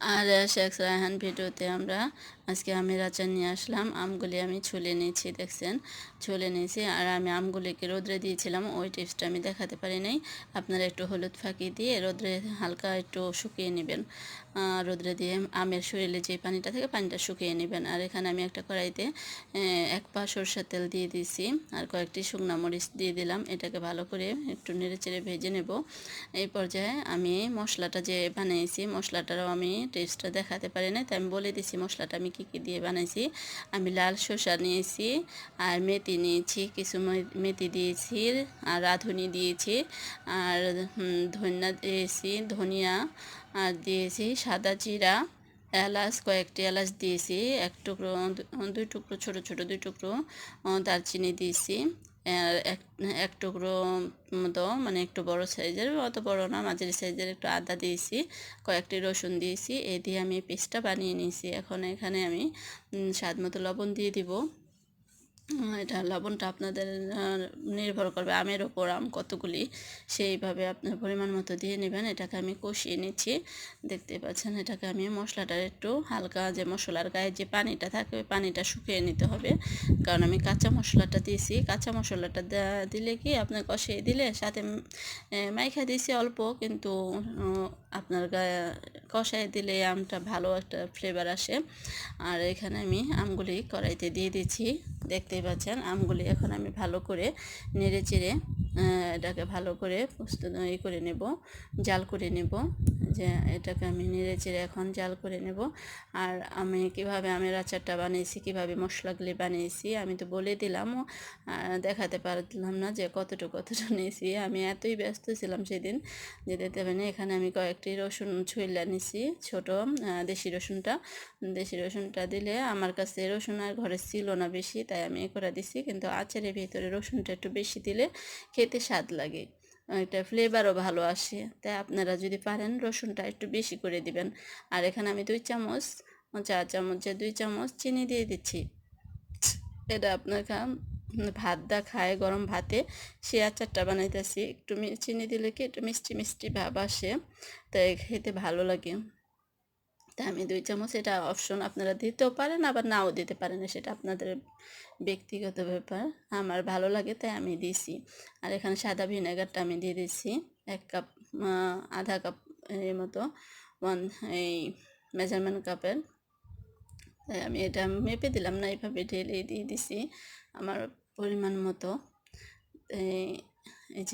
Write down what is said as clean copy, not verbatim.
আর শেখ রায়হান ভিডিওতে আমরা আজকে আমের আচার নিয়ে আসলাম। আমগুলি আমি ছুলে নিয়েছি, দেখছেন ছুলে নিয়েছি। আর আমি আমগুলিকে রোদ্রে দিয়েছিলাম, ওই টিপসটা আমি দেখাতে পারি নাই। আপনারা একটু হলুদ ফাঁকি দিয়ে রোদ্রে হালকা একটু শুকিয়ে নেবেন। রোদ্রে দিয়ে আমের শরীরে যে পানিটা থাকে পানিটা শুকিয়ে নেবেন। আর এখানে আমি একটা কড়াইতে 1 পা সরষের তেল দিয়ে দিয়েছি, আর কয়েকটি শুকনো মরিচ দিয়ে দিলাম। এটাকে ভালো করে একটু নেড়েচেড়ে ভেজে নেব। এই পর্যায়ে আমি মশলাটা যে বানিয়েছি, মশলাটারও আমি টেস্টটা দেখাতে পারি না, তাই আমি বলে দিছি মশলাটা আমি কী কী দিয়ে বানাইছি। আমি লাল শসা নিয়েছি, আর মেথি নিয়েছি, কিছু মেথি দিয়েছি, আর রাঁধুনি দিয়েছি, আর ধনিয়া দিয়েছি, ধনিয়া আর দিয়েছি সাদা জিরা, এলাচ, কয়েকটি এলাচ দিয়েছি, এক টুকরো, 2 টুকরো ছোটো ছোটো 2 টুকরো দারচিনি দিয়েছি, আর এক টুকরো মতো, মানে একটু বড় সাইজের, অত বড় না, মাঝারি সাইজের একটু আদা দিয়েছি, কয়েকটি রসুন দিয়েছি। এই দিয়ে আমি পেস্টটা বানিয়ে নিয়েছি। এখন এখানে আমি স্বাদ মতো লবণ দিয়ে দিব। এটা লবণটা আপনাদের নির্ভর করবে আমের ওপর, আম কতগুলি সেইভাবে আপনার পরিমাণ মতো দিয়ে নেবেন। এটাকে আমি কষিয়ে নিচ্ছি, দেখতে পাচ্ছেন। এটাকে আমি মশলাটার একটু হালকা, যে মশলার গায়ে যে পানিটা থাকে ওই পানিটা শুকিয়ে নিতে হবে, কারণ আমি কাঁচা মশলাটা দিয়েছি। কাঁচা মশলাটা দিলে কি আপনার কষিয়ে দিলে সাথে মাইখা দিয়েছি অল্প, কিন্তু আপনার গায়ে কষাই দিলে আমটা ভালো একটা ফ্লেভার আসে। আর এখানে আমি আমগুলি কড়াইতে দিয়ে দিচ্ছি, দেখতেই পাচ্ছেন। আমগুলি এখন আমি ভালো করে নেড়ে চেড়ে এটাকে ভালো করে প্রস্তুত করে নেব, জাল করে নেব। যে এটাকে আমি নেড়ে চেড়ে এখন জাল করে নেব। আর আমি কিভাবে আমের আচারটা বানিয়েছি, কিভাবে মশলাগুলি বানিয়েছি আমি তো বলে দিলাম, দেখাতে পারলাম না যে কতটুকু নিয়েছি। আমি এতই ব্যস্ত ছিলাম সেদিন যে দিতে পারিনি। এখানে আমি কয়েকটি রসুন ছুঁইলা নিছি, ছোটো দেশি রসুনটা দিলে আমার কাছে রসুন আর ঘরে ছিল না বেশি, তাই আমি করে দিছি। কিন্তু আচারের ভিতরে রসুনটা একটু বেশি দিলে খেতে স্বাদ লাগে, একটা ফ্লেভারও ভালো আসে। তাই আপনারা যদি পারেন রসুনটা একটু বেশি করে দিবেন। আর এখানে আমি 2 চামচ, চা চামচে 2 চামচ চিনি দিয়ে দিচ্ছি। এটা আপনার ভাত দা খায় গরম ভাতে, সে আচারটা বানাইতেছি। একটু চিনি দিলে কি একটু মিষ্টি মিষ্টি ভাব আসে, তাই খেতে ভালো লাগে। তা আমি 2 চামচ, এটা অপশন, আপনারা দিতেও পারেন আবার নাও দিতে পারেন, সেটা আপনাদের ব্যক্তিগত ব্যাপার। আমার ভালো লাগে তাই আমি দিছি। আর এখানে সাদা ভিনেগারটা আমি দিয়ে দিচ্ছি 1 কাপ, আধা কাপ এর মতো, ওয়ান, এই মেজারমেন্ট কাপের। তাই আমি এটা মেপে দিলাম না, এইভাবে ঢেলে দিয়ে দিছি আমার পরিমাণ মতো। এই এই যে